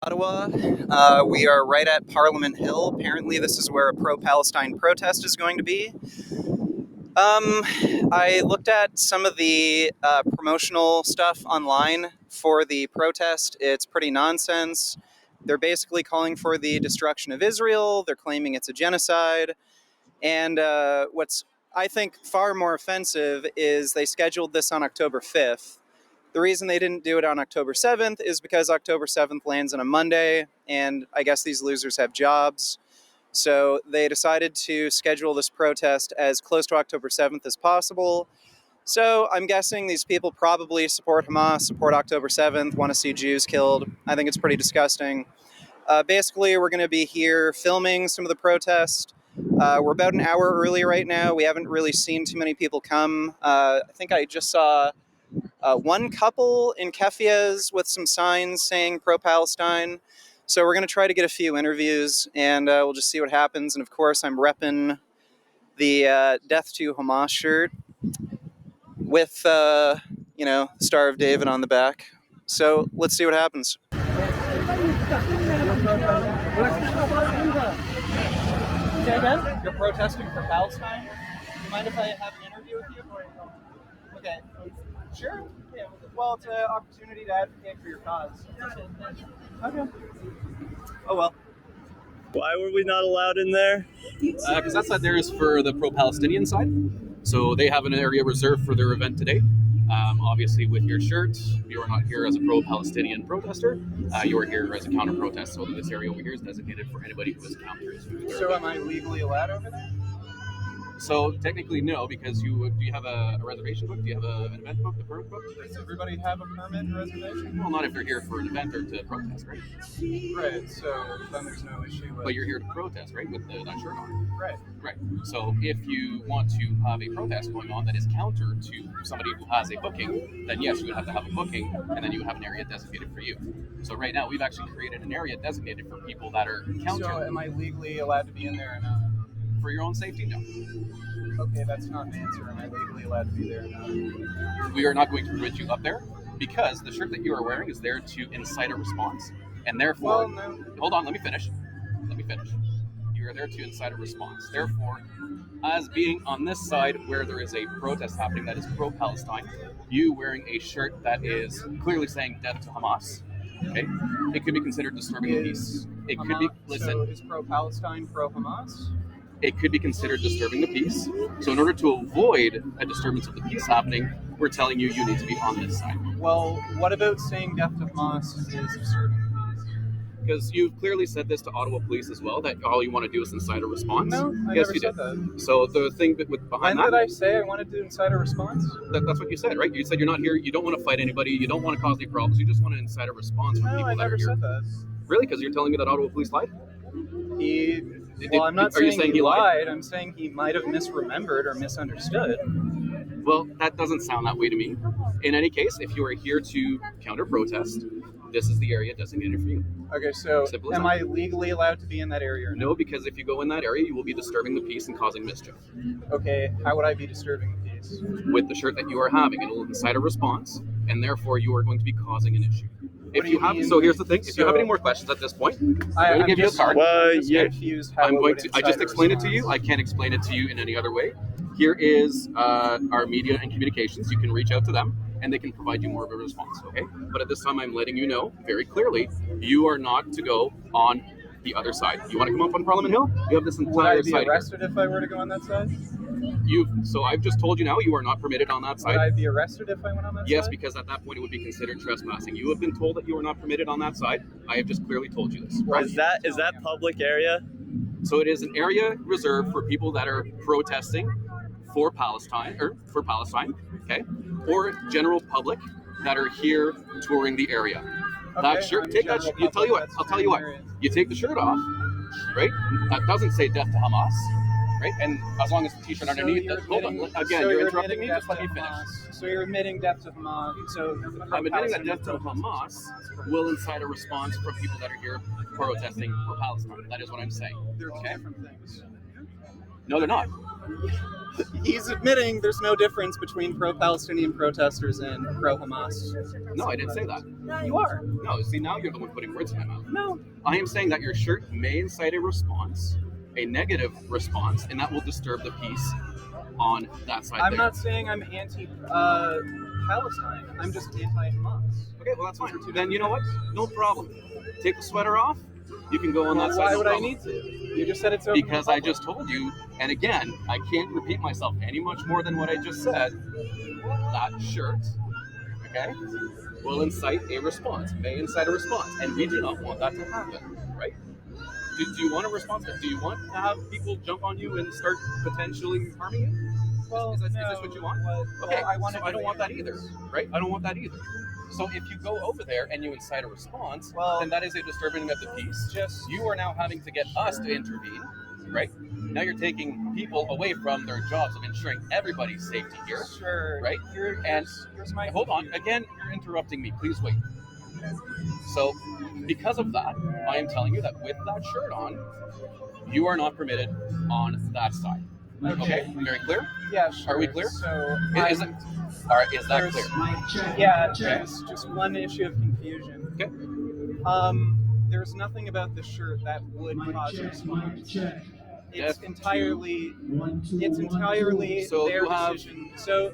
Ottawa. We are right at Parliament Hill. Apparently, this is where a pro-Palestine protest is going to be. I looked at some of the promotional stuff online for the protest. It's pretty nonsense. They're basically calling for the destruction of Israel. They're claiming it's a genocide. And what's, I think, far more offensive is they scheduled this on October 5th. The reason they didn't do it on October 7th is because October 7th lands on a Monday, and I guess these losers have jobs. So they decided to schedule this protest as close to October 7th as possible. So I'm guessing these people probably support Hamas, support October 7th, want to see Jews killed. I think it's pretty disgusting. Basically, we're going to be here filming some of the protest. We're about an hour early right now. We haven't really seen too many people come. I think I just saw one couple in Kefias with some signs saying pro-Palestine. So we're going to try to get a few interviews, and we'll just see what happens. And of course, I'm repping the Death to Hamas shirt with, Star of David on the back. So let's see what happens. You're protesting for Palestine? Do you mind if I have an interview with you? Okay. Sure. Yeah. Well, it's an opportunity to advocate for your cause. Okay. Oh well. Why were we not allowed in there? Because that side there is for the pro-Palestinian side. So they have an area reserved for their event today. Obviously, with your shirt, you are not here as a pro-Palestinian protester. You are here as a counter-protest. So this area over here is designated for anybody who is a counter. So am I legally allowed over there? So technically, no, because do you have a reservation book? Do you have an event book, the permit book? Does everybody have a permit and reservation? Well, not if you're here for an event or to protest, right? Right, so then there's no issue with... But you're here to protest, right, with that shirt on. Right. Right. So if you want to have a protest going on that is counter to somebody who has a booking, then yes, you would have to have a booking, and then you would have an area designated for you. So right now, we've actually created an area designated for people that are counter. So am I legally allowed to be in there or not? For your own safety, no. Okay, that's not an answer. Am I legally allowed to be there or not? We are not going to permit you up there because the shirt that you are wearing is there to incite a response. And therefore, no. Hold on, let me finish. You are there to incite a response. Therefore, as being on this side where there is a protest happening that is pro-Palestine, you wearing a shirt that is clearly saying death to Hamas, okay, it could be considered disturbing the peace. It could be, So is pro-Palestine pro-Hamas? It could be considered disturbing the peace. So in order to avoid a disturbance of the peace happening, we're telling you need to be on this side. Well, what about saying death to Hamas is disturbing the peace? Because you've clearly said this to Ottawa police as well, that all you want to do is incite a response. No, I yes, never you said did. that. So the thing behind When did I say I wanted to incite a response? That's what you said, right? You said you're not here, you don't want to fight anybody, you don't want to cause any problems, you just want to incite a response from No, people I that are never here. said that. Really? Because you're telling me that Ottawa police lied? Well, I'm not Are you saying he lied? I'm saying he might have misremembered or misunderstood. Well, that doesn't sound that way to me. In any case, if you are here to counter-protest, this is the area designated for you. Okay, so Simple as am that. I legally allowed to be in that area or not? No, because if you go in that area, you will be disturbing the peace and causing mischief. Okay, how would I be disturbing the peace? With the shirt that you are having, it will incite a response, and therefore you are going to be causing an issue. So here's the thing. If you have any more questions at this point, I'm going to give you a card. Confused how I just explained it to you. I can't explain it to you in any other way. Here is our media and communications. You can reach out to them, and they can provide you more of a response, okay? But at this time, I'm letting you know very clearly, you are not to go on the other side. You want to come up on Parliament Hill? You have this entire Would I be side arrested if I were to go on that side? So I've just told you now, you are not permitted on that side. Would I be arrested if I went on that side? Yes, because at that point it would be considered trespassing. You have been told that you are not permitted on that side. I have just clearly told you this. Right? Is that public area? So it is an area reserved for people that are protesting for Palestine, okay, or general public that are here touring the area. That shirt, take that. I'll tell you what. You take the shirt off, right? That doesn't say death to Hamas. Right, and as long as the T-shirt underneath. Hold on, again, you're interrupting me. Just let me finish. So you're admitting death to Hamas. So I'm admitting that death to Hamas will incite a response from people that are here protesting for Palestine. That is what I'm saying. They're two different things. No, they're not. He's admitting there's no difference between pro-Palestinian protesters and pro-Hamas. No, I didn't say that. You are. No, see, now you're the one putting words in my mouth. No. I am saying that your shirt may incite a response, a negative response, and that will disturb the peace on that side. I'm there. not saying I'm anti-Palestine. I'm just anti-Hamas. Okay, well that's fine. Then you know what? No problem. Take the sweater off. You can go on that side. Why no would problem. I need to? You just said it's open. Because I just told you, and again, I can't repeat myself any much more than what I just said. That shirt, okay, will incite a response, may incite a response, and we do not want that to happen, right? Do you want a response? Do you want to have people jump on you and start potentially harming you? Well, is this no, what you want? Okay, I don't want that either, right? I don't want that either. So if you go over there and you incite a response, then that is a disturbing of the peace. You are now having to get us to intervene, right? Now you're taking people away from their jobs of ensuring everybody's safety here, Sure. right? Here's my hold on. Again, you're interrupting me. Please wait. So because of that, I am telling you that with that shirt on, you are not permitted on that side. Okay, very clear? Yeah, sure. Are we clear? So Is it? All right, is that clear? Yeah, there's just one issue of confusion. Okay. There's nothing about the shirt that would cause a response. It's entirely So their you have- decision. So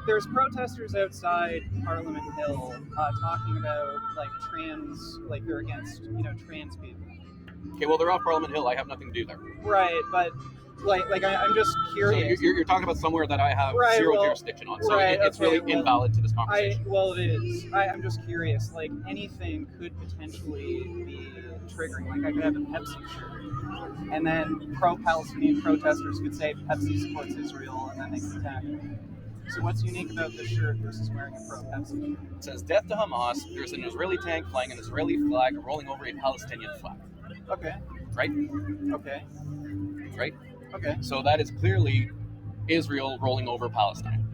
there's protesters outside Parliament Hill talking about like they're against trans people. Okay, well they're off Parliament Hill. I have nothing to do there. Right, but I'm just So curious. you're talking about somewhere that I have zero jurisdiction on. So it's really invalid to this conversation. It is. I'm just curious. Like anything could potentially be triggering. Like I could have a Pepsi shirt, and then pro-Palestinian protesters could say Pepsi supports Israel, and then they could attack me. So what's unique about this shirt versus wearing a pro-Pepsi shirt? It says death to Hamas. There's an Israeli tank flying an Israeli flag rolling over a Palestinian flag. Okay. Right? Okay. Right? Okay. So that is clearly Israel rolling over Palestine.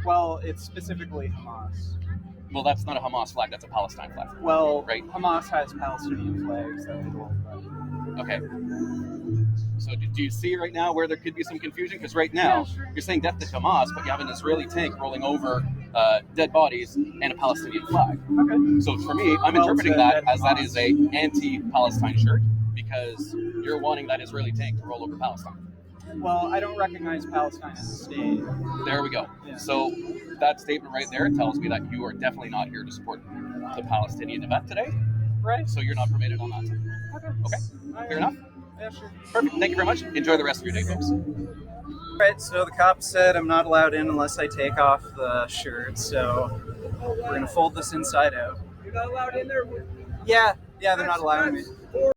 Well, it's specifically Hamas. Well, that's not a Hamas flag. That's a Palestine flag. Well, right? Hamas has Palestinian flags that they hold. Okay. So do you see right now where there could be some confusion? Because right now you're saying death to Hamas, but you have an Israeli tank rolling over dead bodies and a Palestinian flag. Okay. So for me, I'm interpreting that as that is a anti-Palestine shirt because you're wanting that Israeli tank to roll over Palestine. Well, I don't recognize Palestine as a state. There we go. Yeah. So that statement right there tells me that you are definitely not here to support the Palestinian event today. Right. So you're not permitted on that side. Okay? Fair enough? Yeah, sure. Perfect. Thank you very much. Enjoy the rest of your day, folks. Right, so the cop said I'm not allowed in unless I take off the shirt, so we're going to fold this inside out. You're not allowed in there? Yeah, they're not allowing me.